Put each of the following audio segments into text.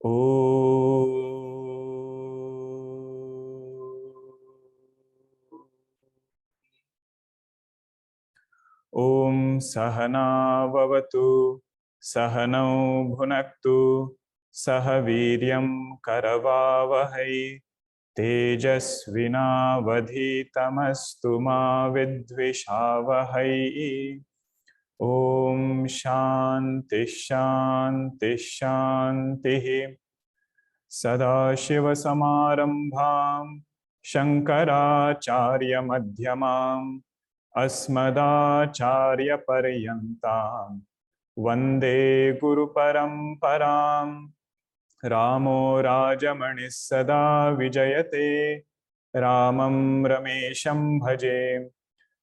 Om Sahana Vavatu Sahanau Bhunaktu Sahaviryam Karavavahai Tejasvinavadhitamastu ma vidvishavahai. Om Shanti Shanti Shanti. Sadashiva Samarambham Shankaracharya Madhyamam Asmadacharya Paryantam Vande Guru Paramparam. Ramo Rajamanis Sada Vijayate Ramam Ramesham Bhaje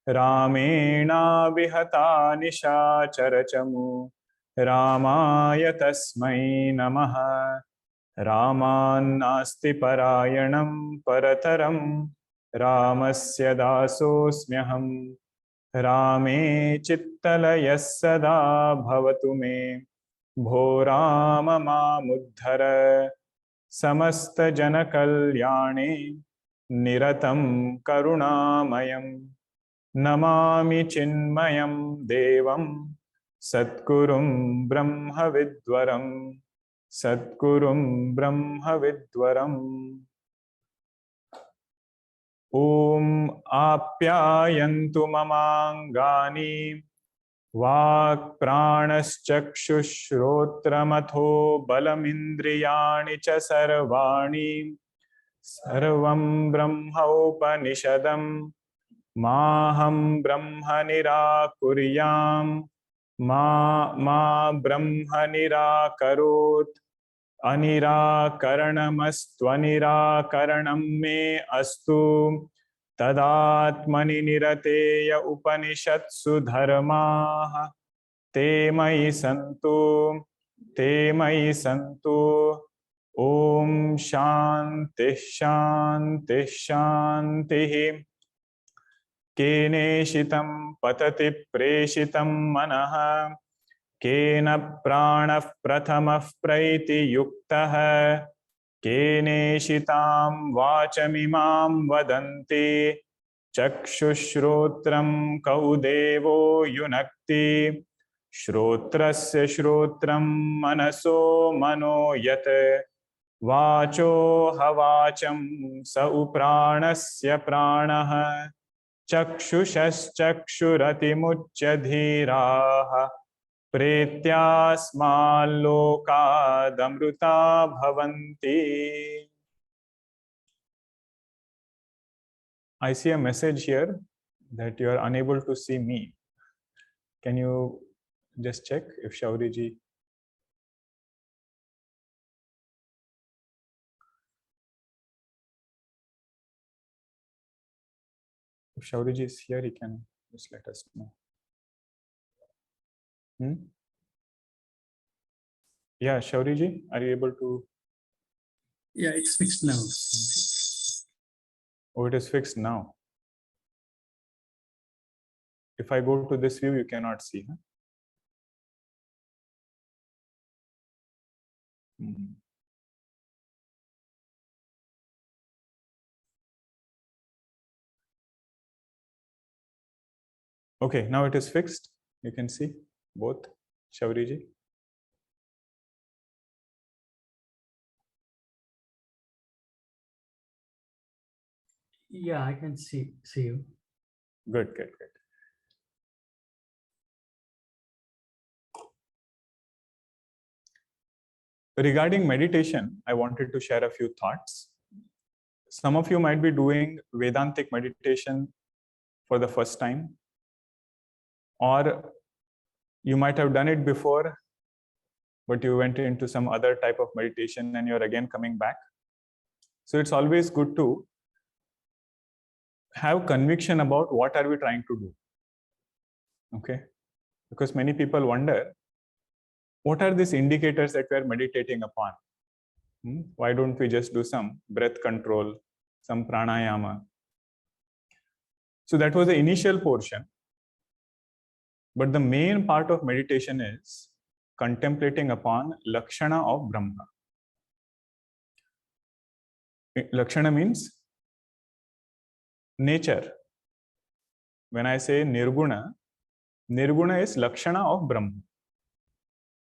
Ramena Vihata Nishacharachamu Ramaya Tasmai Namaha. Ramannasti Parayanam Parataram Ramasya Dasosmyaham Rame Chittalaya Sada Bhavatu Me Bho Rama Mamuddhara Samasta Janakalyane Niratam Karunamayam Namami Chinmayam Devam Satgurum Brahmavidwaram Satgurum Brahmavidwaram. Om Apyayantu Mamangani Vak Pranaschakshushrotramatho Balamindriyani Cha Sarvani Sarvam Brahma Upanishadam Maham Brahma Nirakuryam Ma Brahma Nirakarot Anirakaranamastvanirakaranam me astu Tadatmani nirateya upanishatsu dharmaha te mai santu. Om Shanti Shanti Shanti. Keneshitam patati preshitam manaha Kena pranah prathamah praiti yuktah Keneshitam vachamimam vadanti Chakshushrotram kaudevo yunakti Shrotrasya shrotram manaso mano yat Vacho havacham sa upranasya pranah Chakshushashchakshuratimucya dhiraha Pretyasmallokadamruta bhavanti. I see a message here that you are unable to see me. Can you just check if Shauriji? If Shauriji is here, he can just let us know. Yeah, Shauriji, are you able to? Yeah, it's fixed now. Oh, it is fixed now. If I go to this view, you cannot see. Huh? Okay, now it is fixed. You can see both, Shauriji. Yeah, I can see you. Good. Regarding meditation, I wanted to share a few thoughts. Some of you might be doing Vedantic meditation for the first time, or you might have done it before, but you went into some other type of meditation and you're again coming back. So it's always good to have conviction about what are we trying to do. Okay? Because many people wonder, what are these indicators that we are meditating upon? Why don't we just do some breath control, some pranayama? So that was the initial portion. But the main part of meditation is contemplating upon Lakshana of Brahma. Lakshana means nature. When I say nirguna, nirguna is lakshana of Brahma.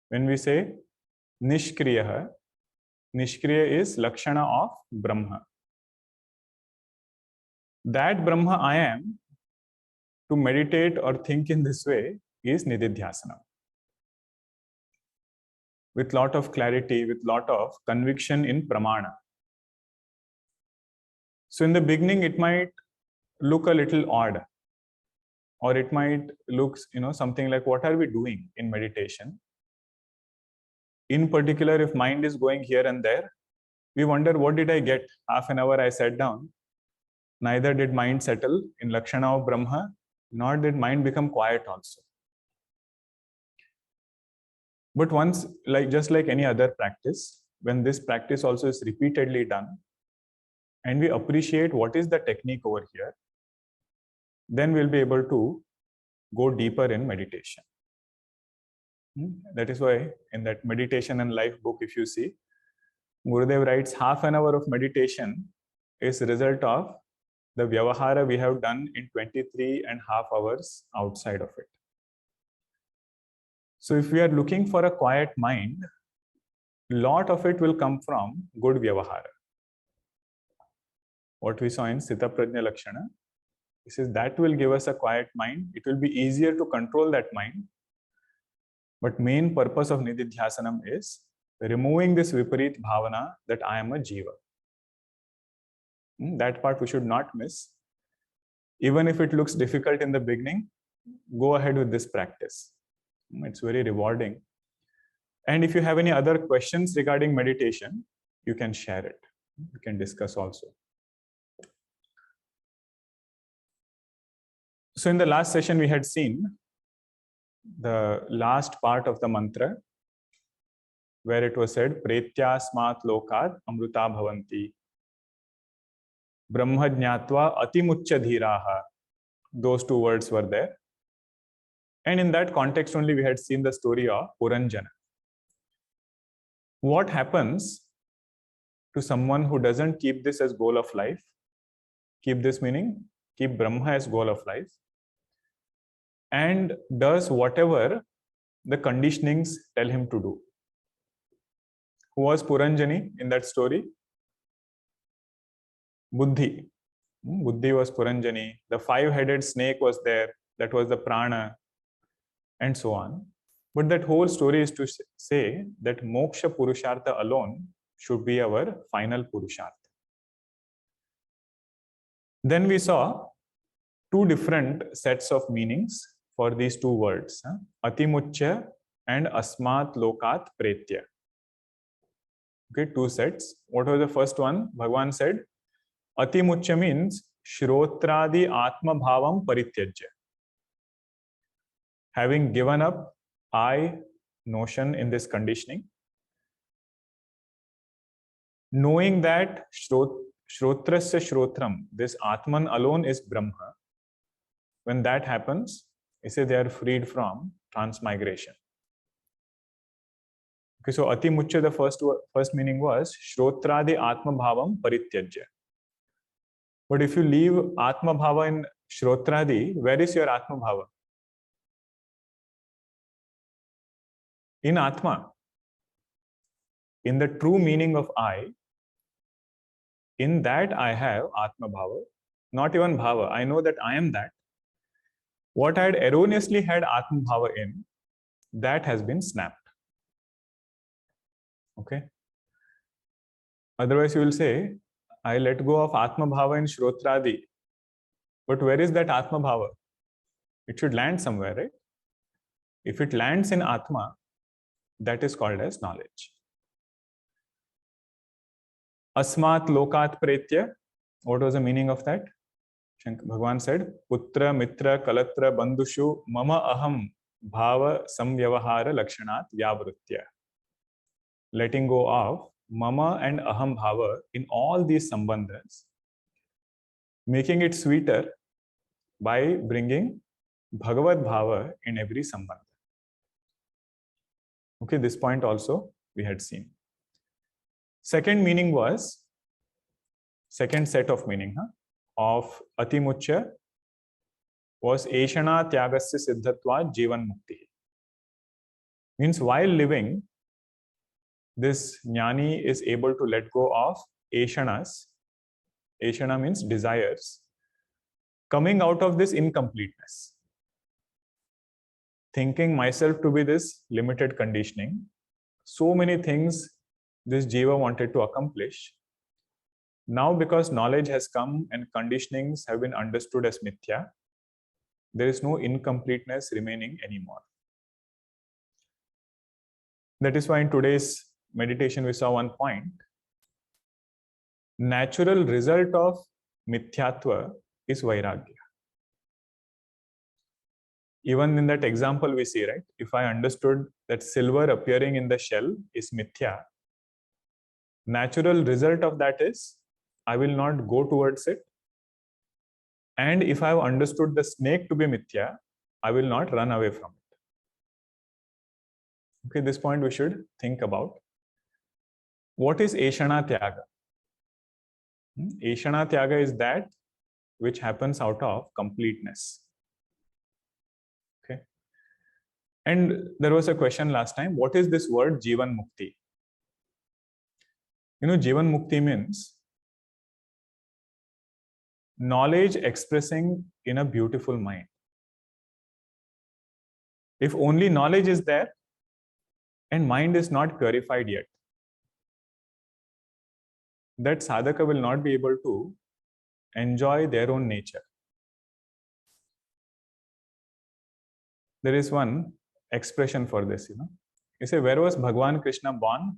When we say nishkriya, nishkriya is lakshana of Brahma. That Brahma I am, to meditate or think in this way is nididhyasana. With lot of clarity, with lot of conviction in pramana. So in the beginning, it might look a little odd, or it might look, something like, what are we doing in meditation? In particular, if mind is going here and there, we wonder, what did I get? Half an hour I sat down. Neither did mind settle in Lakshana of Brahma, nor did mind become quiet also. But once, just like any other practice, when this practice also is repeatedly done, and we appreciate what is the technique over here, then we'll be able to go deeper in meditation. That is why in that Meditation and Life book, if you see, Gurudev writes half an hour of meditation is a result of the vyavahara we have done in 23.5 hours outside of it. So if we are looking for a quiet mind, lot of it will come from good vyavahara. What we saw in Sthita Prajna Lakshana, this is that will give us a quiet mind. It will be easier to control that mind. But main purpose of Nididhyasanam is removing this Viparit Bhavana that I am a Jiva. That part we should not miss. Even if it looks difficult in the beginning, go ahead with this practice. It's very rewarding. And if you have any other questions regarding meditation, you can share it. We can discuss also. So in the last session, we had seen the last part of the mantra, where it was said, Pretya smat lokat amruta bhavanti. Brahma jnatva atimuchya dhiraha. Those two words were there. And in that context only, we had seen the story of Puranjana. What happens to someone who doesn't keep this as goal of life? Keep this meaning, keep Brahma as goal of life, and does whatever the conditionings tell him to do. Who was Puranjani in that story? Buddhi. Buddhi was Puranjani. The 5-headed snake was there. That was the prana, and so on. But that whole story is to say that moksha purushartha alone should be our final purushartha. Then we saw two different sets of meanings for these two words, atimuchya and asmat lokat pretya. Okay, two sets. What was the first one? Bhagavan said, atimuchya means shrotradi atma bhavam parityajya. Having given up I notion in this conditioning, knowing that shrotrasya shrotram, this Atman alone is Brahma, when that happens, he says they are freed from transmigration. Okay, so atimuchya, the first meaning was shrotradi atma bhavam parityajya. But if you leave atma bhava in shrotradi, where is your atma bhava? In Atma, in the true meaning of I, in that I have Atma Bhava, not even Bhava. I know that I am that. What I had erroneously had Atma Bhava in, that has been snapped. Okay. Otherwise, you will say, I let go of Atma Bhava in Shrotradi. But where is that Atma Bhava? It should land somewhere, right? If it lands in Atma, that is called as knowledge. Asmat lokat pretya. What was the meaning of that? Bhagavan said, Putra, Mitra, Kalatra, Bandushu, Mama Aham, Bhava, Samvyavahara, Lakshanat, Vyavrutya. Letting go of Mama and Aham Bhava in all these sambandhas, making it sweeter by bringing Bhagavad Bhava in every sambandha. Okay, this point also we had seen. Second meaning was second set of meaning of Atimuchya was Eshana tyagasya siddhatva Jivan Mukti. Means while living, this jnani is able to let go of Eshanas. Eshana means desires. Coming out of this incompleteness. Thinking myself to be this limited conditioning. So many things this jiva wanted to accomplish. Now because knowledge has come and conditionings have been understood as mithya, there is no incompleteness remaining anymore. That is why in today's meditation we saw one point. Natural result of mithyatva is vairagya. Even in that example we see, right? If I understood that silver appearing in the shell is mithya, natural result of that is I will not go towards it. And if I have understood the snake to be mithya, I will not run away from it. Okay, this point we should think about. What is Eshana tyaga? Eshana tyaga is that which happens out of completeness. Okay. And there was a question last time, what is this word Jivan Mukti? You know, Jivan Mukti means knowledge expressing in a beautiful mind. If only knowledge is there and mind is not purified yet, that sadhaka will not be able to enjoy their own nature. There is one expression for this, you know. You say, where was Bhagwan Krishna born?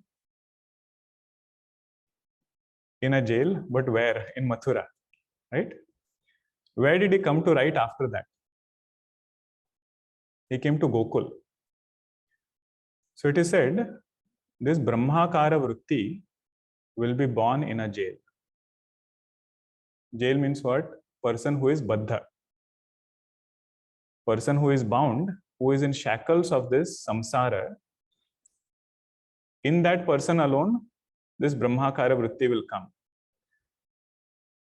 In a jail, but where? In Mathura, right? Where did he come to right after that? He came to Gokul. So it is said, this Brahmakara Vritti will be born in a jail. Jail means what? Person who is baddha. Person who is bound, who is in shackles of this samsara. In that person alone, this Brahmakara Vritti will come.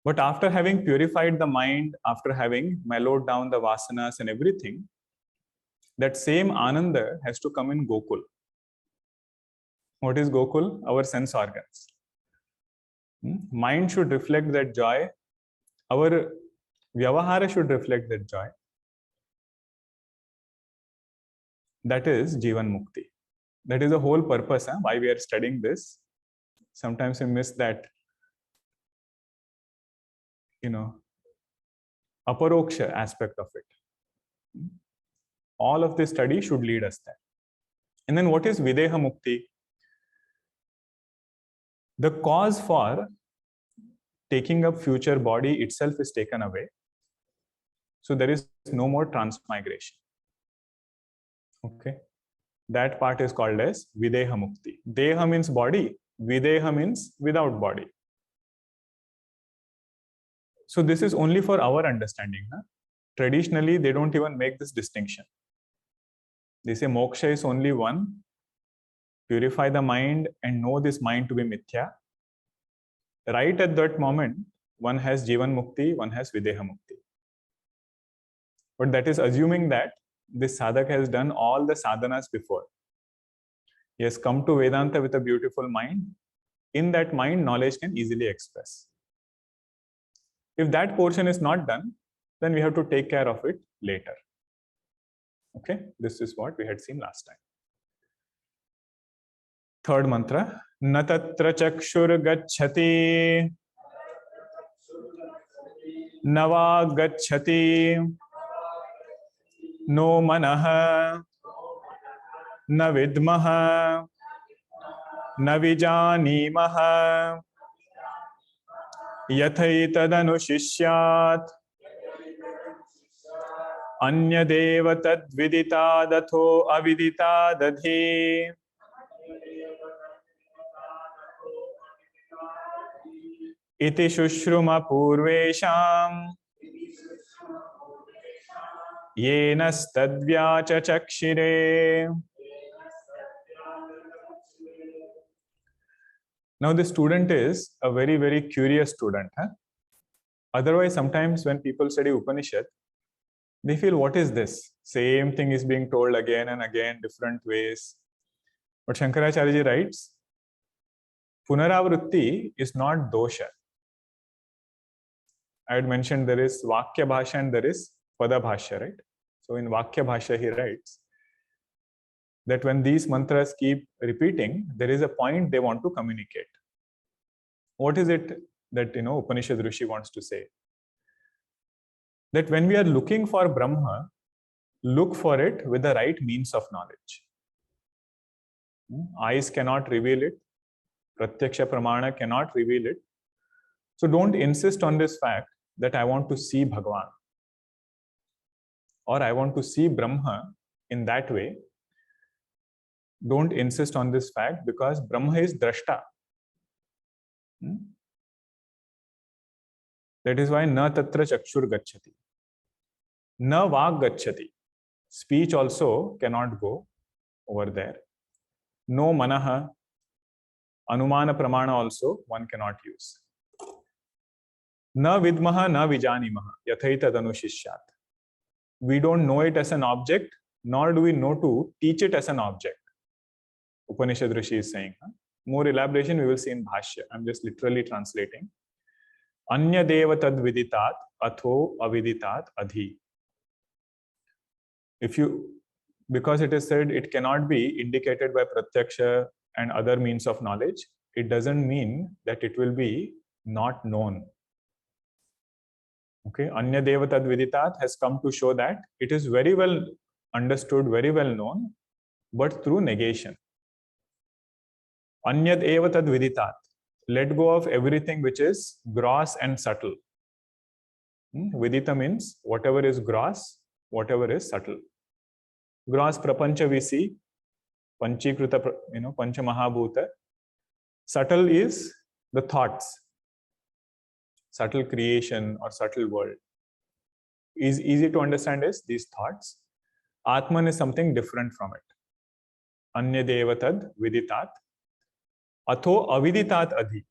But after having purified the mind, after having mellowed down the vasanas and everything, that same Ananda has to come in Gokul. What is Gokul? Our sense organs. Mind should reflect that joy. Our vyavahara should reflect that joy. That is Jivan Mukti. That is the whole purpose why we are studying this. Sometimes we miss that, you know, aparoksha aspect of it. All of this study should lead us there. And then what is Videha Mukti? The cause for taking up future body itself is taken away. So there is no more transmigration. Okay. That part is called as Videha Mukti. Deha means body. Videha means without body. So this is only for our understanding. Traditionally, they don't even make this distinction. They say moksha is only one. Purify the mind and know this mind to be mithya. Right at that moment, one has Jivan Mukti, one has Videha Mukti. But that is assuming that this sadhaka has done all the sadhanas before. He has come to Vedanta with a beautiful mind. In that mind, knowledge can easily express. If that portion is not done, then we have to take care of it later. Okay, this is what we had seen last time. Third mantra, na tatra chakshur gacchati, nava gacchati, no manaha, na vidmaha, na vijanimaha, yathaitada anyadeva tadvidita datho avidita dadhi. Iti shushruma purvesham yenas tadvyacha chakshire. Now the student is a very, very curious student. Otherwise, sometimes when people study Upanishad, they feel, what is this? Same thing is being told again and again, different ways. But Shankaracharya ji writes, Punaravritti is not dosha. I had mentioned there is Vakya Bhasha and there is Pada Bhasha, right? So in Vakya Bhasha, he writes that when these mantras keep repeating, there is a point they want to communicate. What is it that Upanishad Rishi wants to say? That when we are looking for Brahma, look for it with the right means of knowledge. Eyes cannot reveal it. Pratyaksha Pramana cannot reveal it. So don't insist on this fact that I want to see Bhagavan or I want to see Brahma in that way. Don't insist on this fact because Brahma is drashta. That is why na tatra chakshur gacchati. Na vak gacchati. Speech also cannot go over there. No manaha. Anumana pramana also one cannot use. Na vidmaha na vijanimaha. Yathaita danushishyat. We don't know it as an object, nor do we know to teach it as an object. Upanishad Rishi is saying. More elaboration we will see in Bhashya. I'm just literally translating. Anya deva tad viditat atho aviditat adhi. Because it is said it cannot be indicated by pratyaksha and other means of knowledge, it doesn't mean that it will be not known. Okay, Anya deva tad viditat has come to show that it is very well understood, very well known, but through negation. Anyad eva tad viditat. Let go of everything which is gross and subtle. Vidita means whatever is gross, whatever is subtle. Gross prapancha we see, panchikruta, pancha mahabhuta. Subtle is the thoughts, subtle creation or subtle world. Is easy to understand is these thoughts. Atman is something different from it. Anya deva tad viditat. Atho aviditat adhi.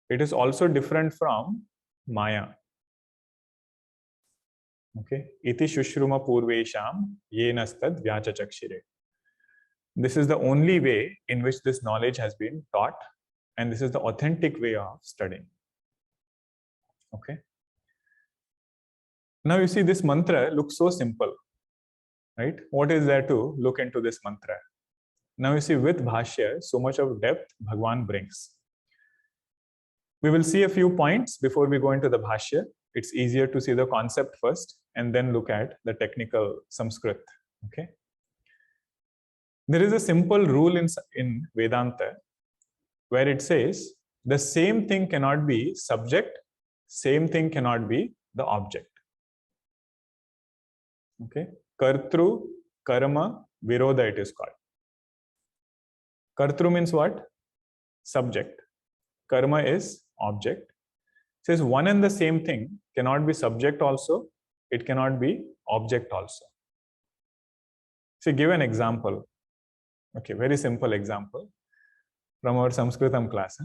It is also different from Maya. Okay. Iti shushruma purvesham yenastad vyachachakshire. This is the only way in which this knowledge has been taught, and this is the authentic way of studying. Okay. Now you see this mantra looks so simple, right? What is there to look into this mantra? Now you see with Bhashya, so much of depth Bhagwan brings. We will see a few points before we go into the Bhashya. It's easier to see the concept first and then look at the technical Sanskrit. Okay. There is a simple rule in Vedanta where it says the same thing cannot be subject, same thing cannot be the object. Okay. Kartru, karma, virodha it is called. Kartru means what? Subject. Karma is object. It says one and the same thing cannot be subject also, it cannot be object also. So give an example. Okay, very simple example from our Sanskritam class.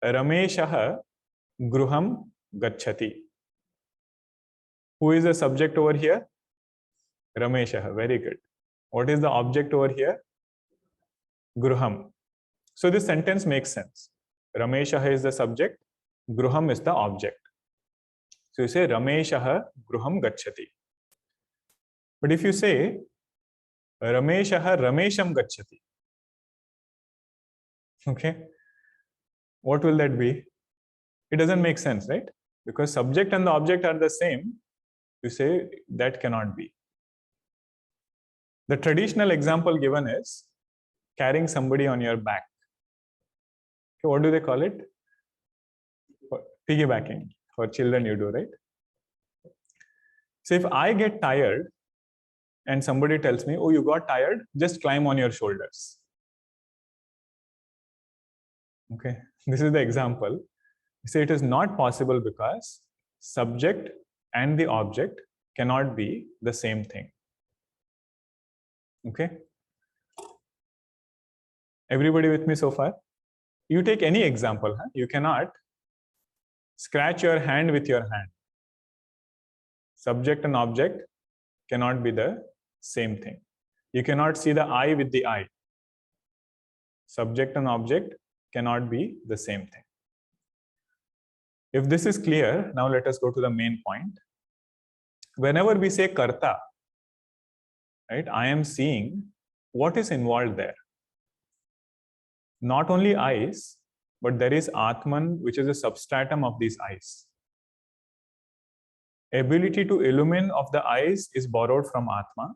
Rameshaha gruham gacchati. Who is the subject over here? Rameshaha, very good. What is the object over here? Gruham. So this sentence makes sense. Rameshaha is the subject, Gruham is the object. So you say Rameshaha Gruham gacchati. But if you say Rameshaha Ramesham gacchati, okay, what will that be? It doesn't make sense, right? Because subject and the object are the same. You say that cannot be. The traditional example given is carrying somebody on your back. Okay, what do they call it? Piggybacking. For children you do, right? So if I get tired and somebody tells me, oh, you got tired, just climb on your shoulders. Okay, this is the example. You say it is not possible because subject and the object cannot be the same thing. Okay. Everybody with me so far? You take any example, you cannot scratch your hand with your hand. Subject and object cannot be the same thing. You cannot see the eye with the eye. Subject and object cannot be the same thing. If this is clear, now let us go to the main point. Whenever we say karta, right, I am seeing, what is involved there? Not only eyes, but there is Atman, which is a substratum of these eyes. Ability to illumine of the eyes is borrowed from Atma.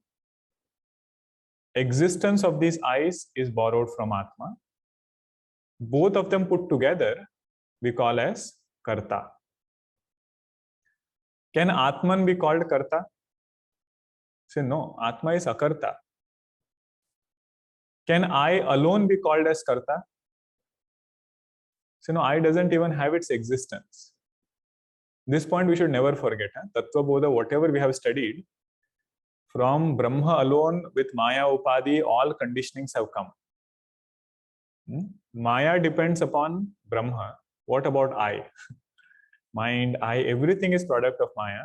Existence of these eyes is borrowed from Atma. Both of them put together, we call as karta. Can Atman be called karta? Say no, Atma is akarta. Can I alone be called as karta? Say no, I doesn't even have its existence. This point we should never forget. Tattva Bodha, whatever we have studied, from Brahma alone with Maya Upadhi, all conditionings have come. Maya depends upon Brahma. What about I? Mind, I, everything is product of Maya.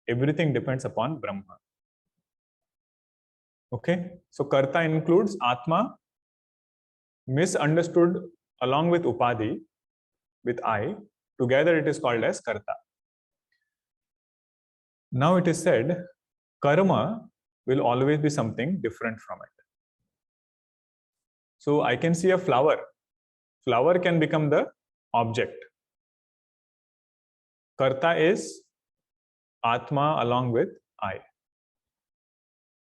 Everything depends upon Brahma. Okay, so karta includes Atma, misunderstood along with Upadhi, with I. Together it is called as karta. Now it is said, karma will always be something different from it. So I can see a flower. Flower can become the object. Karta is Atma along with I.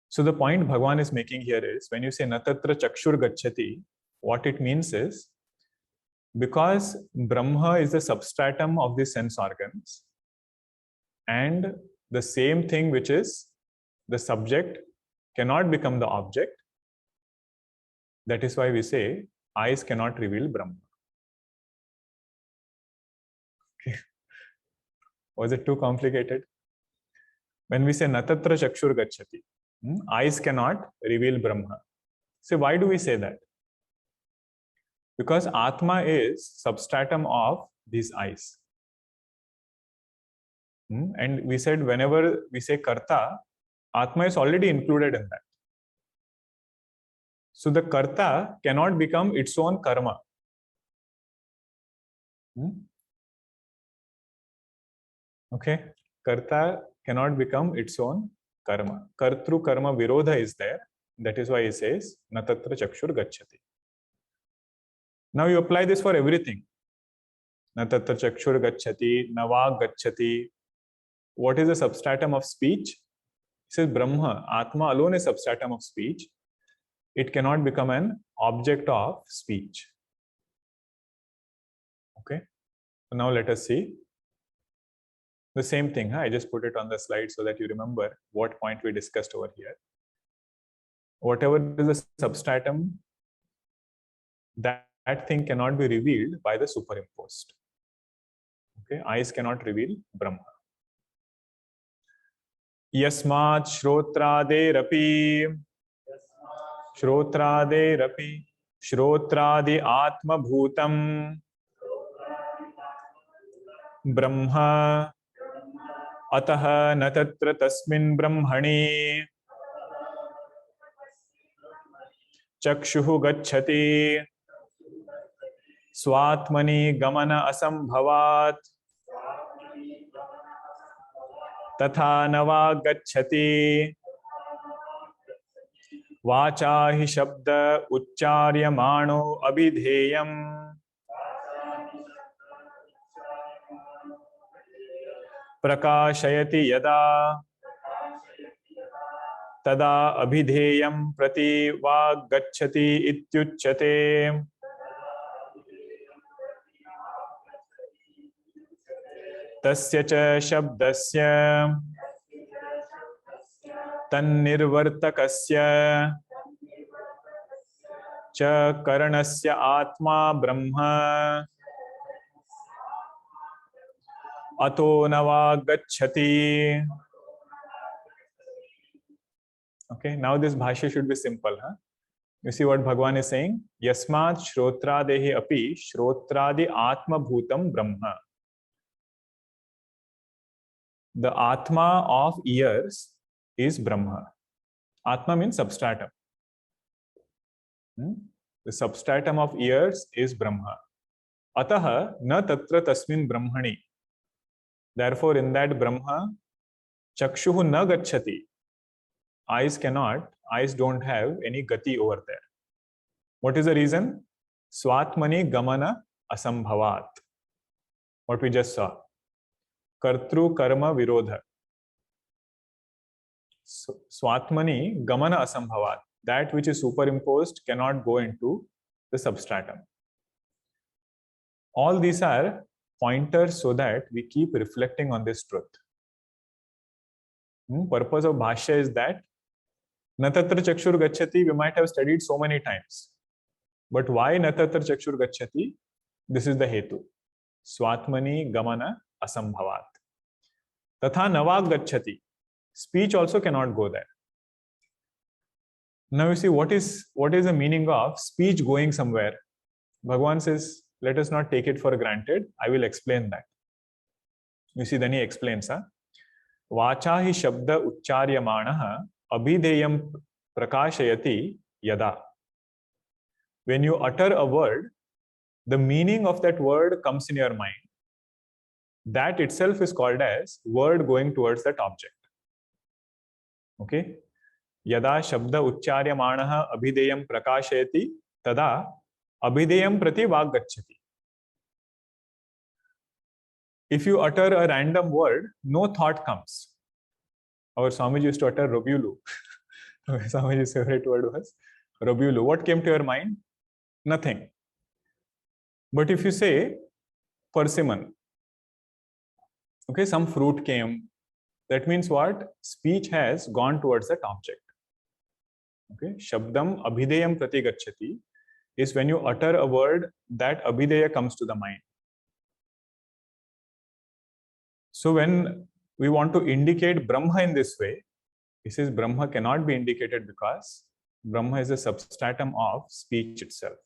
So the point Bhagavan is making here is, when you say natatra chakshur gacchati, what it means is, because Brahma is the substratum of the sense organs, and the same thing which is the subject cannot become the object. That is why we say eyes cannot reveal Brahma. Okay. Was it too complicated? When we say natatra chakshur gacchati, eyes cannot reveal Brahma. So why do we say that? Because Atma is substratum of these eyes. And we said whenever we say karta, Atma is already included in that. So the karta cannot become its own karma. Okay, karta cannot become its own karma. Kartru karma virodha is there. That is why he says natatra chakshur gacchati. Now you apply this for everything. Natatra chakshur gacchati, navag gacchati. What is the substratum of speech? He says Brahma, Atma alone is substratum of speech. It cannot become an object of speech. Okay. So now let us see the same thing. I just put it on the slide so that you remember what point we discussed over here. Whatever is the substratum, that thing cannot be revealed by the superimposed. Okay. Eyes cannot reveal Brahma. Yasmat shrotraderaphi shrotradi atma bhutam brahma atah natatra tasmin brahmani chakshuhu gacchati swatmani gamana asambhavat तथा नवा गच्छति वाचा हि शब्द उच्चार्यमाणो अभिधेयम् प्रकाशयति यदा तदा अभिधेयं प्रति वाग् गच्छति इत्युच्यते. तस्य च शब्दस्य तन्निर्वर्तकस्य च करणस्य आत्मा ब्रह्म अतो नवा गच्छति. Okay, now this bhashya should be simple. You see what Bhagavan is saying? Yasmat shrotradehi api shrotradi atma bhutam brahma. The atma of ears is Brahma. Atma means substratum. The substratum of ears is Brahma. Ataha na tatra tasmin brahmani. Therefore, in that Brahma, chakshuhu na gacchati. Eyes don't have any gati over there. What is the reason? Swatmani gamana asambhavat. What we just saw. Kartru karma virodha. Swatmani gamana asambhavat. That which is superimposed cannot go into the substratum. All these are pointers so that we keep reflecting on this truth. Purpose of Bhashya is that Natatra Chakshur Gacchati we might have studied so many times. But why Natatra Chakshur Gacchati? This is the Hetu. Swatmani Gamana Asambhavat. Tatha Navag Gacchati. Speech also cannot go there. Now you see what is the meaning of speech going somewhere? Bhagavan says, let us not take it for granted. I will explain that. You see, then he explains, Vacha hi shabda ucharyamanaha abhideyam prakashayati yada. When you utter a word, the meaning of that word comes in your mind. That itself is called as word going towards that object. Okay? Yada shabda ucharyamanaha abhideyam prakashayati tada abhideyam prati vag gacchati. If you utter a random word, no thought comes. Our Swamiji used to utter Robulu. Swamiji's favorite word was Robulu. What came to your mind? Nothing. But if you say persimmon, okay, some fruit came. That means what? Speech has gone towards that object. Okay, Shabdam abhideyam prati gacchati is when you utter a word, that abhideya comes to the mind. So when we want to indicate Brahma in this way, he says Brahma cannot be indicated because Brahma is a substratum of speech itself.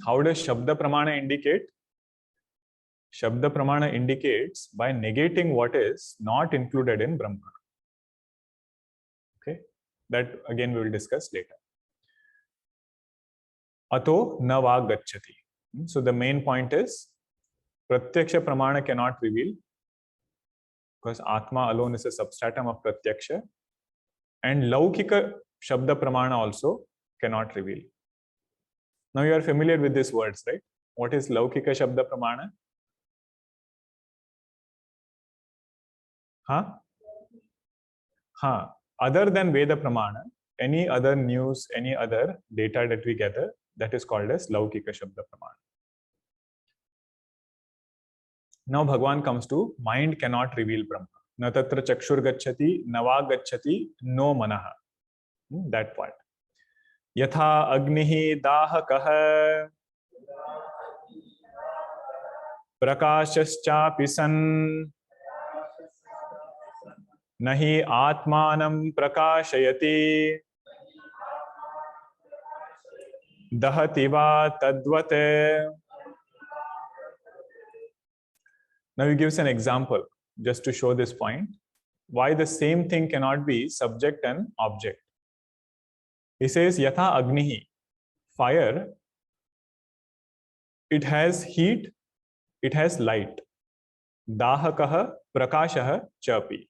How does Shabda Pramana indicate? Shabda Pramana indicates by negating what is not included in Brahma. Okay, that again we will discuss later. Ato na vag gacchati. So the main point is Pratyaksha Pramana cannot reveal because Atma alone is a substratum of Pratyaksha, and Laukika Shabda Pramana also cannot reveal. Now you are familiar with these words, right? What is Laukika Shabda Pramana? Other than Veda Pramana, any other news, any other data that we gather, that is called as Laukika Shabda Pramana. Now Bhagavan comes to mind cannot reveal Brahma. Na tatra chakshur gacchati, nava gacchati, no manaha. That part. Yatha agnihi dahakah prakashaschapi san nahi atmanam prakashayati dahati va tadvate. Now he gives an example just to show this point, why the same thing cannot be subject and object. He says, Yatha Agnihi, fire, it has heat, it has light. Dahakaha prakashaha chapi.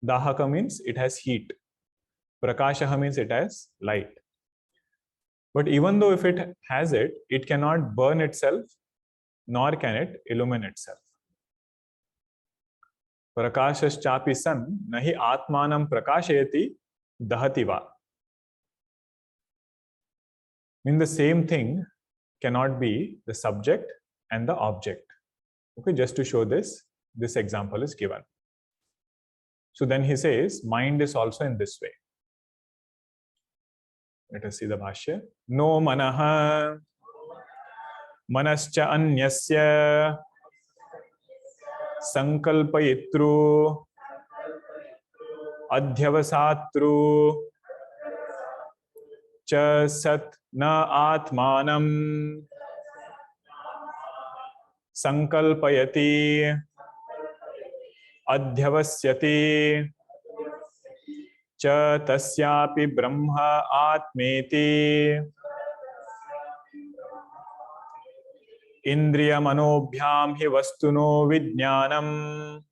Dahaka means it has heat. Prakashaha means it has light. But even though if it has it, it cannot burn itself, nor can it illumine itself. Prakashaschapi san nahi atmanam prakashayati dahativa. Mean the same thing cannot be the subject and the object. Okay, just to show this example is given. So then he says, mind is also in this way. Let us see the Bhashya. No manaha manascha anyasya sankalpayitru adhyavasatru cha sat na atmanam sankalpayati adhyavasyati cha tasyapi brahma atmeti indriya manobhyam hi vastuno vijnanam.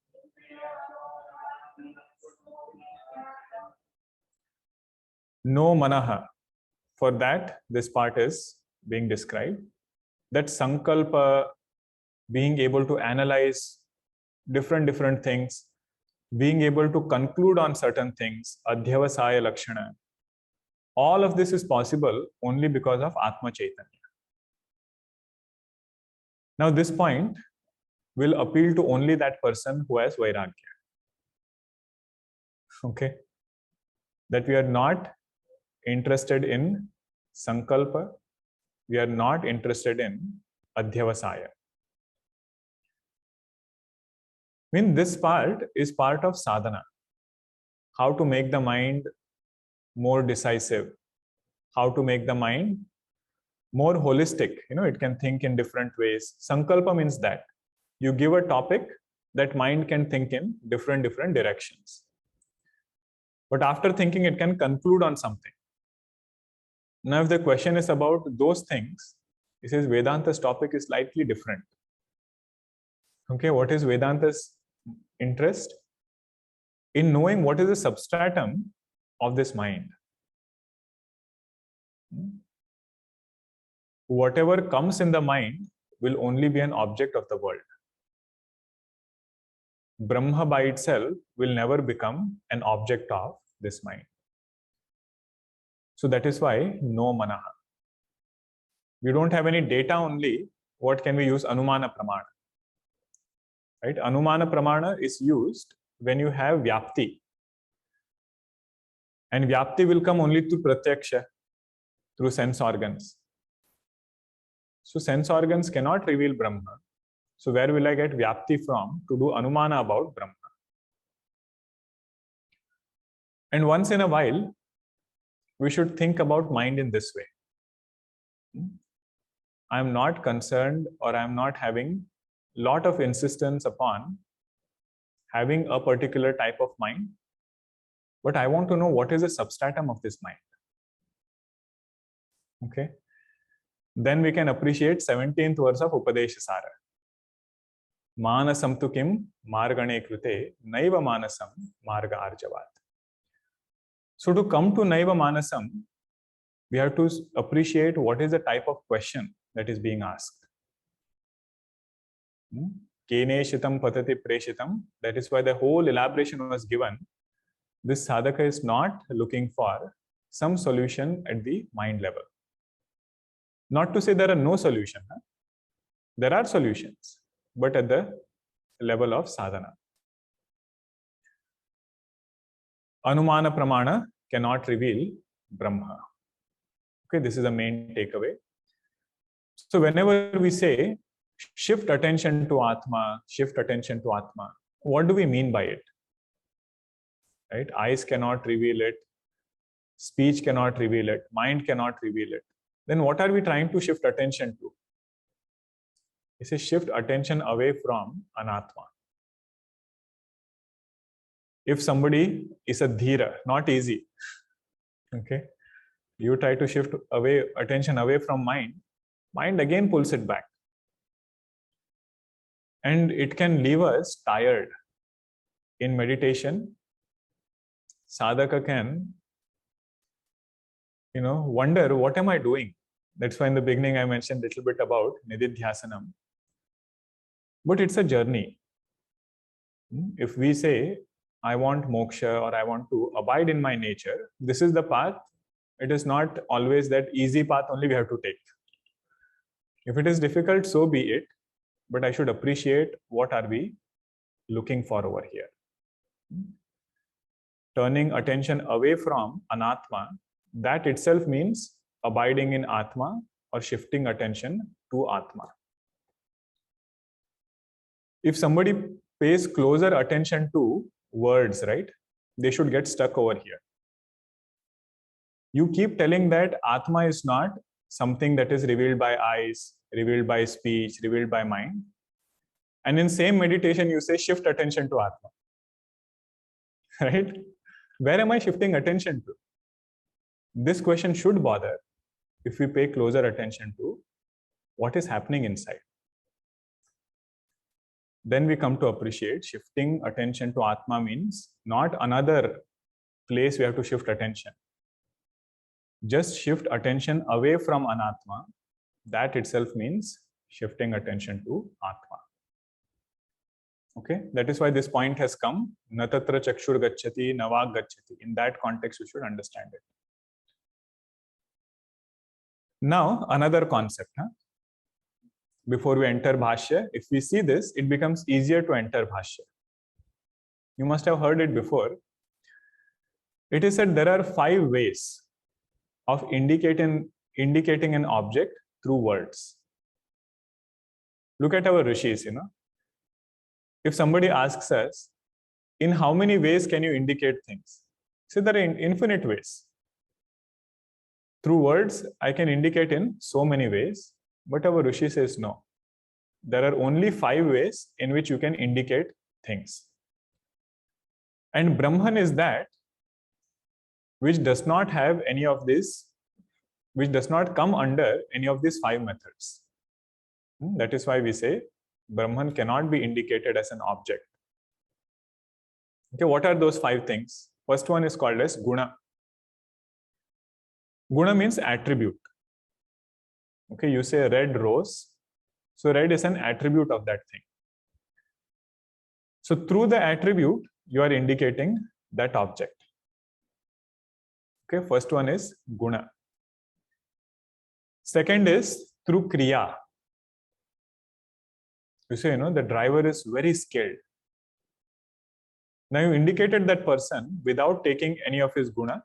No manaha. For that, this part is being described. That sankalpa, being able to analyze different things, being able to conclude on certain things, adhyavasaya lakshana. All of this is possible only because of Atma Chaitanya. Now, this point will appeal to only that person who has vairagya. Okay? That we are not interested in sankalpa, we are not interested in adhyavasaya. I mean, this part is part of sadhana. How to make the mind more decisive, how to make the mind more holistic. It can think in different ways. Sankalpa means that you give a topic that mind can think in different directions. But after thinking, it can conclude on something. Now, if the question is about those things, he says Vedanta's topic is slightly different. Okay, what is Vedanta's interest? In knowing what is the substratum of this mind. Whatever comes in the mind will only be an object of the world. Brahma by itself will never become an object of this mind. So that is why no manaha. We don't have any data only. What can we use? Anumana pramana. Right? Anumana pramana is used when you have vyapti. And vyapti will come only through pratyaksha, through sense organs. So sense organs cannot reveal Brahma. So where will I get vyapti from to do anumana about Brahma? And once in a while, we should think about mind in this way. I am not concerned, or I am not having a lot of insistence upon having a particular type of mind, but I want to know what is the substratum of this mind. Okay. Then we can appreciate 17th verse of Upadeshasara. Manasam tu kim margane krute naiva manasam marga arjavat. So to come to naiva manasam, we have to appreciate what is the type of question that is being asked. Keneshitam patati preshitam. That is why the whole elaboration was given. This sadhaka is not looking for some solution at the mind level. Not to say there are no solutions. There are solutions, but at the level of sadhana. Anumana pramana cannot reveal Brahma. Okay, this is the main takeaway. So whenever we say shift attention to Atma, what do we mean by it? Right? Eyes cannot reveal it, speech cannot reveal it, mind cannot reveal it. Then what are we trying to shift attention to? It says shift attention away from anatma. If somebody is a dhira, not easy. Okay, you try to shift attention away from mind again pulls it back. And it can leave us tired. In meditation, sadhaka can, wonder, what am I doing? That's why in the beginning I mentioned a little bit about nididhyasanam. But it's a journey. If we say, I want moksha, or I want to abide in my nature, this is the path. It is not always that easy path only we have to take. If it is difficult, so be it. But I should appreciate what are we looking for over here. Turning attention away from anatma, that itself means abiding in atma or shifting attention to atma. If somebody pays closer attention to words, right, they should get stuck over here. You keep telling that Atma is not something that is revealed by eyes, revealed by speech, revealed by mind. And in same meditation, you say shift attention to Atma. Right? Where am I shifting attention to? This question should bother if we pay closer attention to what is happening inside. Then we come to appreciate shifting attention to Atma means not another place we have to shift attention. Just shift attention away from Anatma. That itself means shifting attention to Atma. Okay, that is why this point has come. Natatra chakshur gacchati, navag gacchati. In that context, you should understand it. Now, another concept. Before we enter Bhashya, if we see this, it becomes easier to enter Bhashya. You must have heard it before. It is said there are 5 ways of indicating an object through words. Look at our rishis, If somebody asks us, in how many ways can you indicate things? Say there are infinite ways. Through words, I can indicate in so many ways, but our rishi says no. There are only 5 ways in which you can indicate things. And Brahman is that which does not have any of this, which does not come under any of these 5 methods. That is why we say Brahman cannot be indicated as an object. Okay, what are those 5 things? First one is called as guna. Guna means attribute. Okay, you say red rose. So red is an attribute of that thing. So through the attribute, you are indicating that object. Okay, first one is guna. Second is through kriya. You say, the driver is very skilled. Now you indicated that person without taking any of his guna,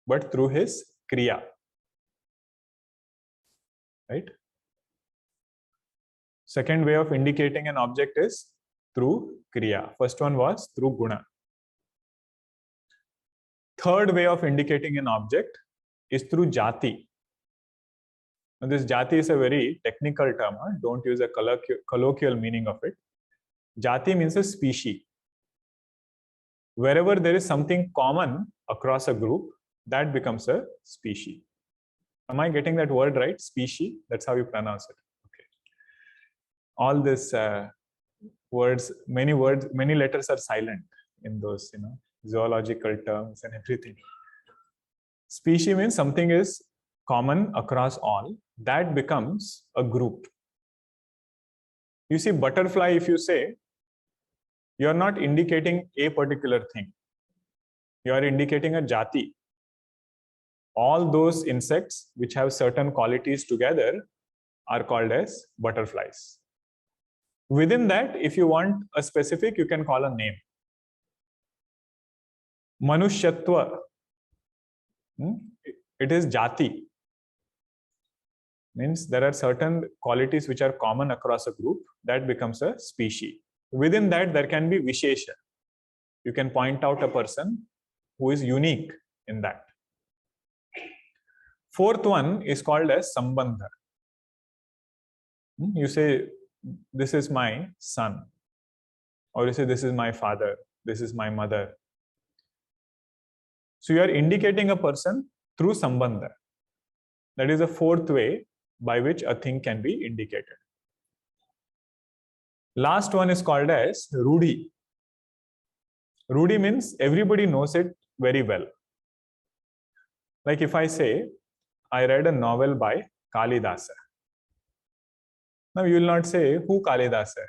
but through his kriya. Right? Second way of indicating an object is through kriya. First one was through guna. Third way of indicating an object is through jati. Now this jati is a very technical term. Don't use a colloquial meaning of it. Jati means a species. Wherever there is something common across a group, that becomes a species. Am I getting that word right? Species? That's how you pronounce it. Okay. All these words, many letters are silent in those, zoological terms and everything. Species means something is common across all. That becomes a group. You see, butterfly, if you say, you are not indicating a particular thing. You are indicating a jati. All those insects which have certain qualities together are called as butterflies. Within that, if you want a specific, you can call a name. Manushyatva, it is jati. Means there are certain qualities which are common across a group, that becomes a species. Within that, there can be vishesha. You can point out a person who is unique in that. Fourth one is called as sambandha. You say, this is my son. Or you say, this is my father. This is my mother. So you are indicating a person through sambandha. That is the fourth way by which a thing can be indicated. Last one is called as rudhi. Rudhi means everybody knows it very well. Like if I say, I read a novel by Kalidasa. Now you will not say, who Kalidasa?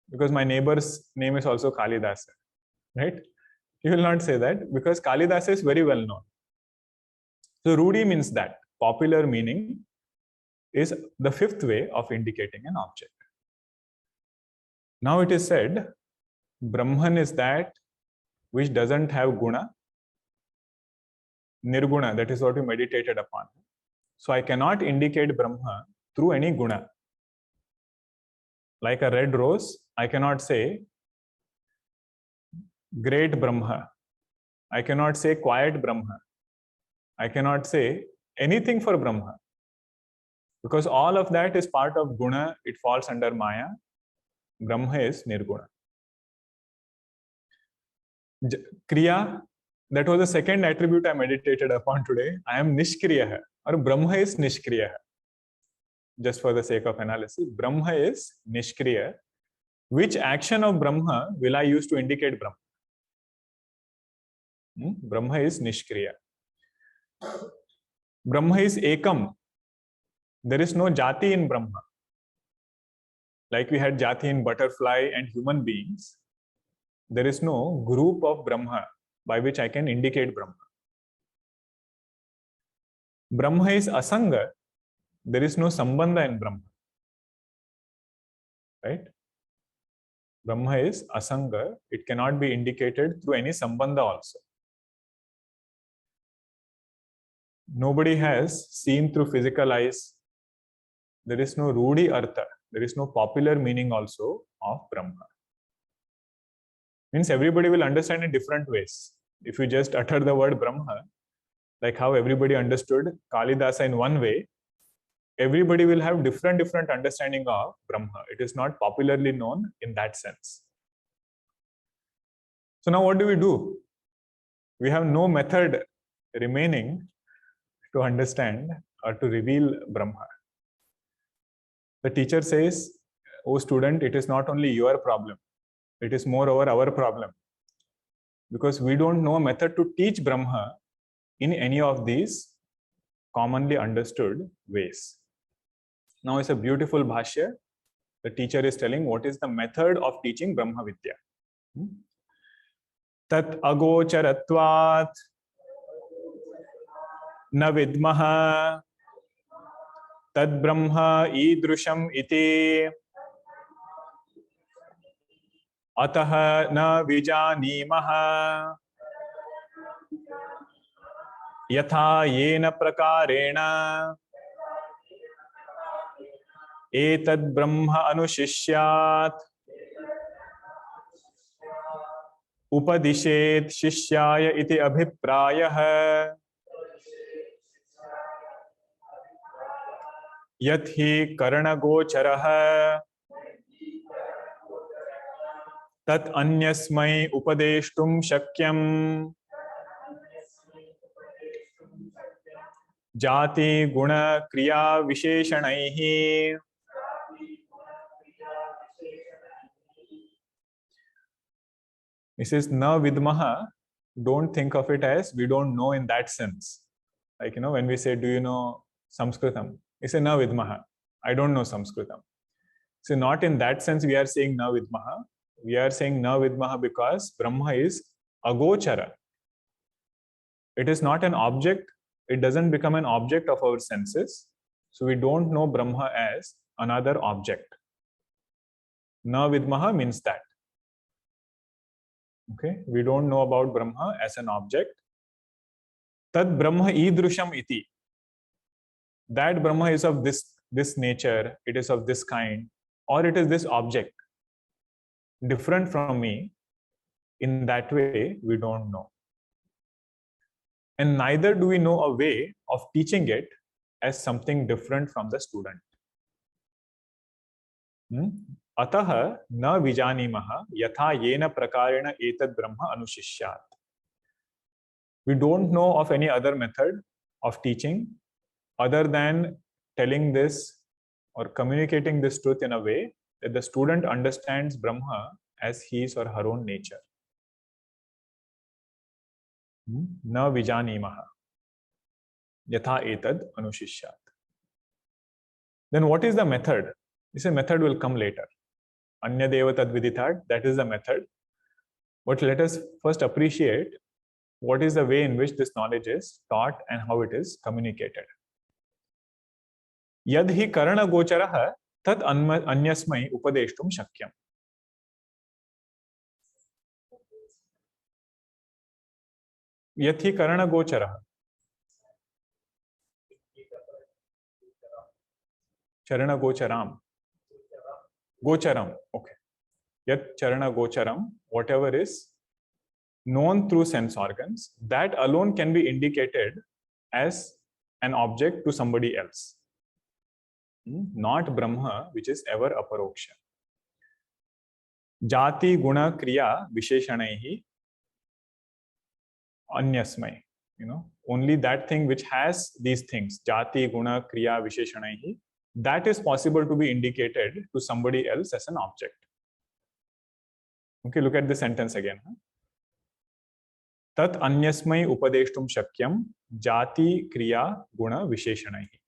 Because my neighbor's name is also Kalidasa. Right? You will not say that because Kalidasa is very well known. So rudhi means that. Popular meaning is the fifth way of indicating an object. Now it is said, Brahman is that which doesn't have guna, nirguna, that is what we meditated upon. So I cannot indicate Brahma through any guna. Like a red rose, I cannot say great Brahma. I cannot say quiet Brahma. I cannot say anything for Brahma, because all of that is part of guna. It falls under Maya. Brahma is nirguna. Kriya, that was the second attribute I meditated upon today. I am nishkriya, or Brahma is nishkriya. Just for the sake of analysis, Brahma is nishkriya. Which action of Brahma will I use to indicate Brahma? Brahma is nishkriya. Brahma is ekam. There is no jati in Brahma. Like we had jati in butterfly and human beings, there is no group of Brahma by which I can indicate Brahma. Brahma is asanga. There is no sambandha in Brahma. Right? Brahma is asanga. It cannot be indicated through any sambandha also. Nobody has seen through physical eyes. There is no rudi artha. There is no popular meaning also of Brahma. Means everybody will understand in different ways. If you just utter the word Brahma, like how everybody understood Kalidasa in one way, everybody will have different understanding of Brahma. It is not popularly known in that sense. So now what do? We have no method remaining to understand or to reveal Brahma. The teacher says, "Oh student, it is not only your problem. It is moreover our problem. Because we don't know a method to teach Brahma in any of these commonly understood ways." Now it's a beautiful bhashya. The teacher is telling what is the method of teaching Brahmavitya. Tat agocharatvat na vidmaha tad brahma idrusham iti atah na vijanimaha yatha yena prakarena etad brahma anushishyat upadishet shishyaya iti abhiprayah yathi karanagocharaha tat anyasmai upadeshtum shakyam jati guna kriya visheshanaihi. He says, na vidmaha, don't think of it as we don't know in that sense. Like, when we say, do you know Sanskritam? He says, na vidmaha, I don't know Sanskritam. So not in that sense we are saying na vidmaha. We are saying na vidmaha because Brahma is agochara. It is not an object. It doesn't become an object of our senses. So we don't know Brahma as another object. Na vidmaha means that. Okay, we don't know about Brahma as an object. Tad Brahma idrusham iti. That Brahma is of this nature, it is of this kind, or it is this object, different from me. In that way, we don't know. And neither do we know a way of teaching it as something different from the student. Ataha na vijanimaha yatha yena prakarena etad brahma anushishyat. We don't know of any other method of teaching other than telling this or communicating this truth in a way that the student understands Brahma as his or her own nature. Na vijanimaha yatha etad anushishyat. Then what is the method? This method will come later. Anya deva tad vidithat, that is the method. But let us first appreciate what is the way in which this knowledge is taught and how it is communicated. Yadhi karana gocharaha tat anyasmai upadeshtum shakyam. Yathi karana gocharaha. Charana gocharam. Gocharam. Okay. Yat charana gocharam, whatever is known through sense organs, that alone can be indicated as an object to somebody else. Not Brahma, which is ever aparoksha. Jati guna kriya visheshanaihi anyasmai. Only that thing which has these things, jati guna kriya visheshanaihi, that is possible to be indicated to somebody else as an object. Okay, look at the sentence again. Tat anyasmai upadeshtum shakyam jati kriya guna visheshanaihi.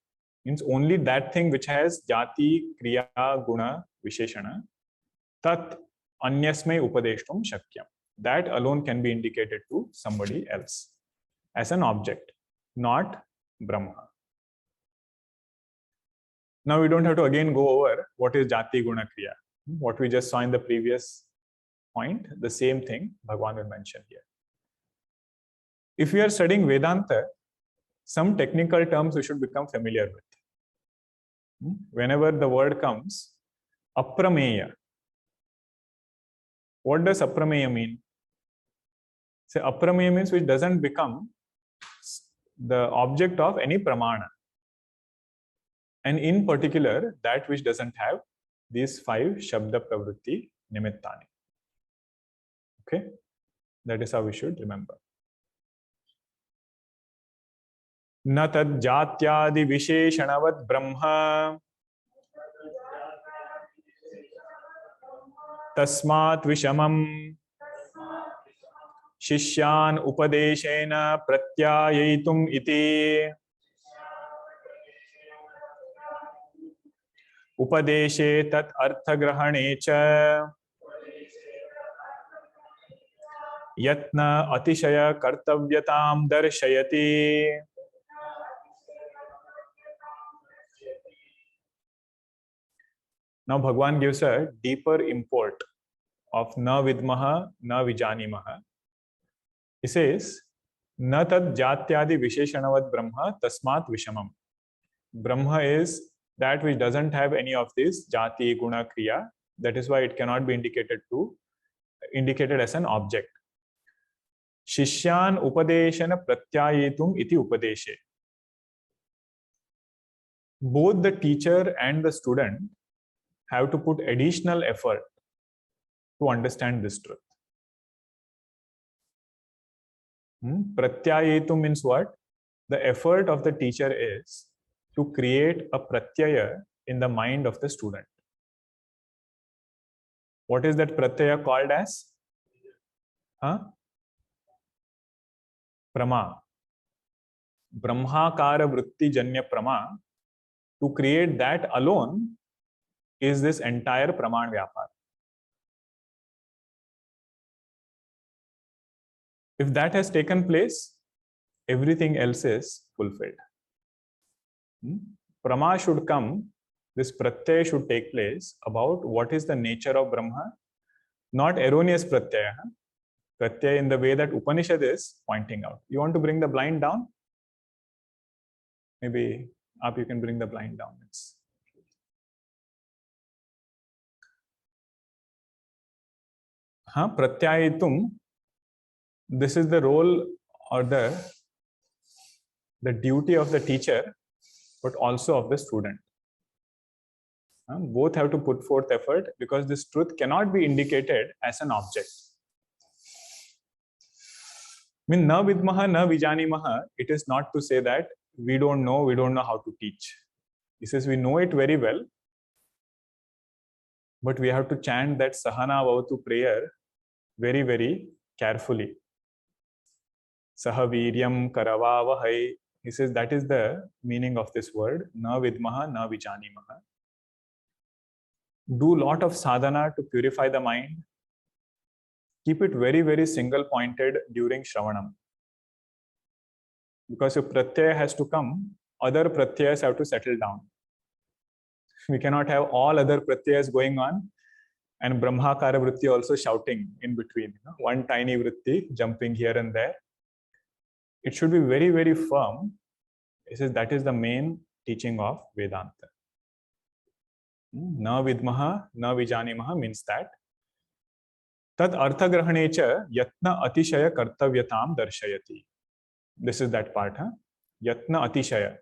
Means only that thing which has jati kriya guna visheshana, tat anyasmai upadeshtum shakyam. That alone can be indicated to somebody else as an object, not Brahma. Now we don't have to again go over what is jati guna kriya. What we just saw in the previous point, the same thing Bhagavan will mention here. If we are studying Vedanta, some technical terms we should become familiar with. Whenever the word comes, aprameya. What does aprameya mean? So aprameya means which doesn't become the object of any pramana. And in particular, that which doesn't have these 5 shabda pravritti nimittani. Okay? That is how we should remember. न तद जात्यादि विशेषणवत् ब्रह्म तस्मात् विषमम् शिष्यान् उपदेशेन प्रत्याययितुम् इति उपदेशे तत् अर्थग्रहणे च यत्न अतिशय कर्तव्यतां दर्शयति. Now Bhagavan gives a deeper import of na vidmaha, na vijanimaha. He says, na tad jatyadi visheshanavat brahma tasmat vishamam. Brahma is that which doesn't have any of this jati, guna, kriya. That is why it cannot be indicated as an object. Shishyan upadeshana pratyayetum iti upadeshe. Both the teacher and the student have to put additional effort to understand this truth. Pratyayetum means what? The effort of the teacher is to create a pratyaya in the mind of the student. What is that pratyaya called as? Prama. Brahmakara vritti janya prama. To create that alone is this entire praman vyapar. If that has taken place, everything else is fulfilled. Prama should come, this pratyaya should take place about what is the nature of Brahma, not erroneous pratyaya. Pratyaya in the way that Upanishad is pointing out. You want to bring the blind down? Maybe up you can bring the blind down. Pratyayitum, this is the role or the duty of the teacher, but also of the student. Both have to put forth effort because this truth cannot be indicated as an object. I mean, na vidmaha, na vijanimaha, it is not to say that we don't know how to teach. He says we know it very well, but we have to chant that Sahana Vavatu prayer very, very carefully. Sahaviryam karavavahai. He says that is the meaning of this word, na vidmaha, na vijanimaha. Do a lot of sadhana to purify the mind. Keep it very, very single pointed during Shravanam. Because if pratyaya has to come, other pratyayas have to settle down. We cannot have all other pratyayas going on and Brahmakara vritti also shouting in between. One tiny vritti jumping here and there. It should be very, very firm. He says that is the main teaching of Vedanta. Na vidmaha, na vijanimaha means that. Tad arthagrahanecha yatna atishaya kartavyatam darshayati. This is that part. yatna atishaya,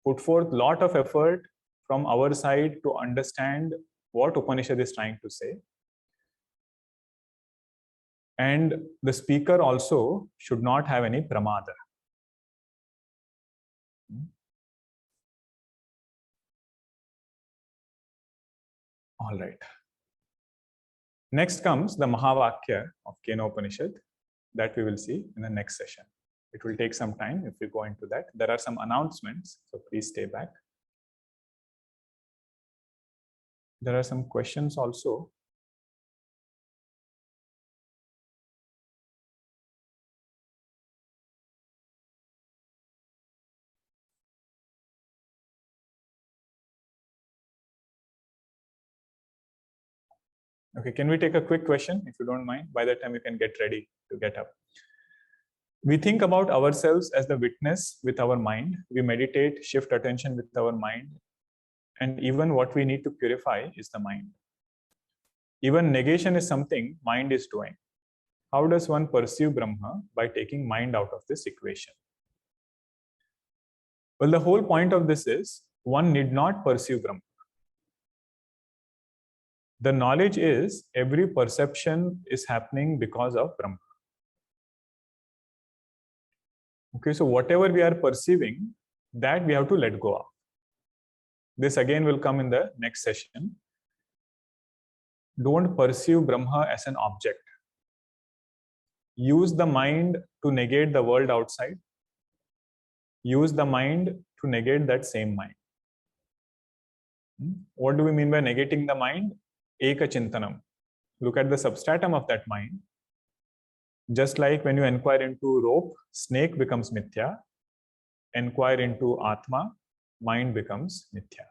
put forth lot of effort from our side to understand what Upanishad is trying to say. And the speaker also should not have any pramada. All right. Next comes the Mahavakya of Kenopanishad that we will see in the next session. It will take some time if we go into that. There are some announcements, so please stay back. There are some questions also. Okay, can we take a quick question if you don't mind? By the time you can get ready to get up. We think about ourselves as the witness with our mind. We meditate, shift attention with our mind. And even what we need to purify is the mind. Even negation is something mind is doing. How does one perceive Brahma? By taking mind out of this equation. Well, the whole point of this is one need not perceive Brahma. The knowledge is every perception is happening because of Brahma. Okay, so whatever we are perceiving, that we have to let go of. This again will come in the next session. Don't perceive Brahma as an object. Use the mind to negate the world outside. Use the mind to negate that same mind. What do we mean by negating the mind? Eka chintanam. Look at the substratum of that mind. Just like when you inquire into rope, snake becomes mithya. Inquire into Atma, mind becomes mithya.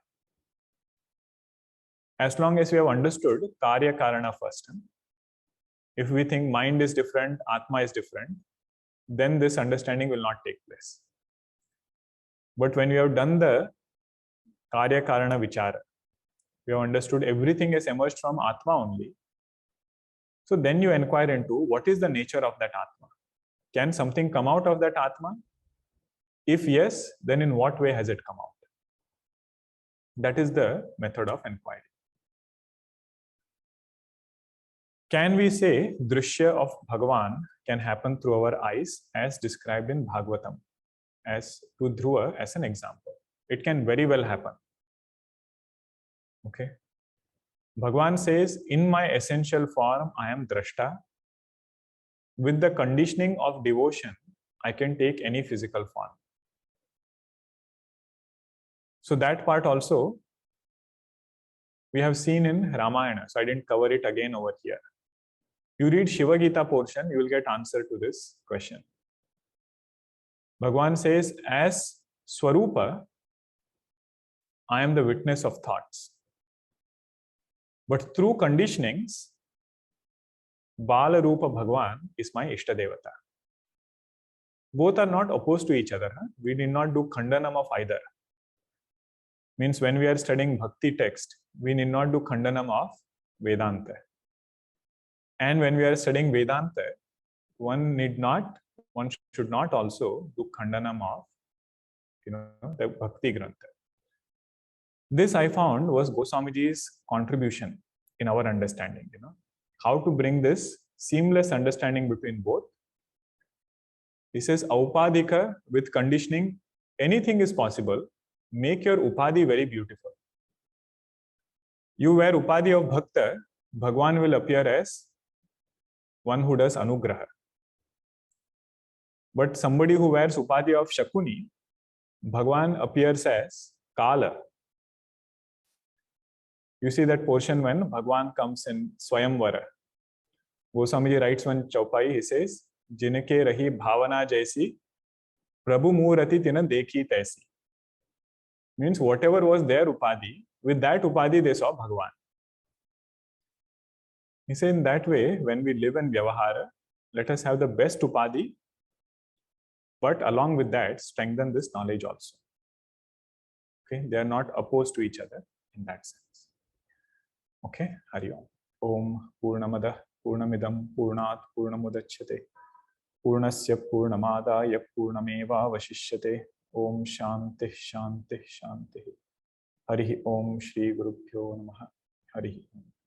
As long as we have understood Karya Karana first, if we think mind is different, Atma is different, then this understanding will not take place. But when we have done the Karya Karana Vichara, we have understood everything has emerged from Atma only. So then you inquire into what is the nature of that Atma. Can something come out of that Atma? If yes, then in what way has it come out? That is the method of inquiry. Can we say Drishya of Bhagavan can happen through our eyes as described in Bhagavatam, as to Dhruva as an example? It can very well happen. Okay. Bhagavan says, in my essential form, I am Drashta. With the conditioning of devotion, I can take any physical form. So that part also we have seen in Ramayana. So I didn't cover it again over here. You read Shiva Gita portion, you will get answer to this question. Bhagavan says, as Swarupa, I am the witness of thoughts. But through conditionings, Bala Rupa Bhagavan is my Ishtadevata. Both are not opposed to each other. We need not do Khandanam of either. Means when we are studying Bhakti text, we need not do Khandanam of Vedanta. And when we are studying Vedanta, one should not also do Khandanam of the Bhakti Grantha. This I found was Goswamiji's contribution in our understanding. How to bring this seamless understanding between both. He says, Aupadika with conditioning, anything is possible. Make your Upadhi very beautiful. You wear Upadhi of Bhakta, Bhagwan will appear as one who does Anugraha. But somebody who wears Upadhi of Shakuni, Bhagwan appears as Kala. You see that portion when Bhagwan comes in Swayamvara. Goswamiji writes one chaupai, he says, Jinke rahi bhavana jaisi, Prabhu murati tina dekhi taisi. Means whatever was their Upadhi, with that Upadhi they saw Bhagwan. He said in that way, when we live in Vyavahara, let us have the best Upadhi, but along with that, strengthen this knowledge also. Okay, they are not opposed to each other in that sense. Okay, Hari Om. Om Purnamada Purnamidam Purnat Purnamudachyate Purnasya Purnamadaya Purnameva Vashishyate Om Shanti Shanti Shanti. Hari Om Shri Gurubhyo Namaha. Hari Om.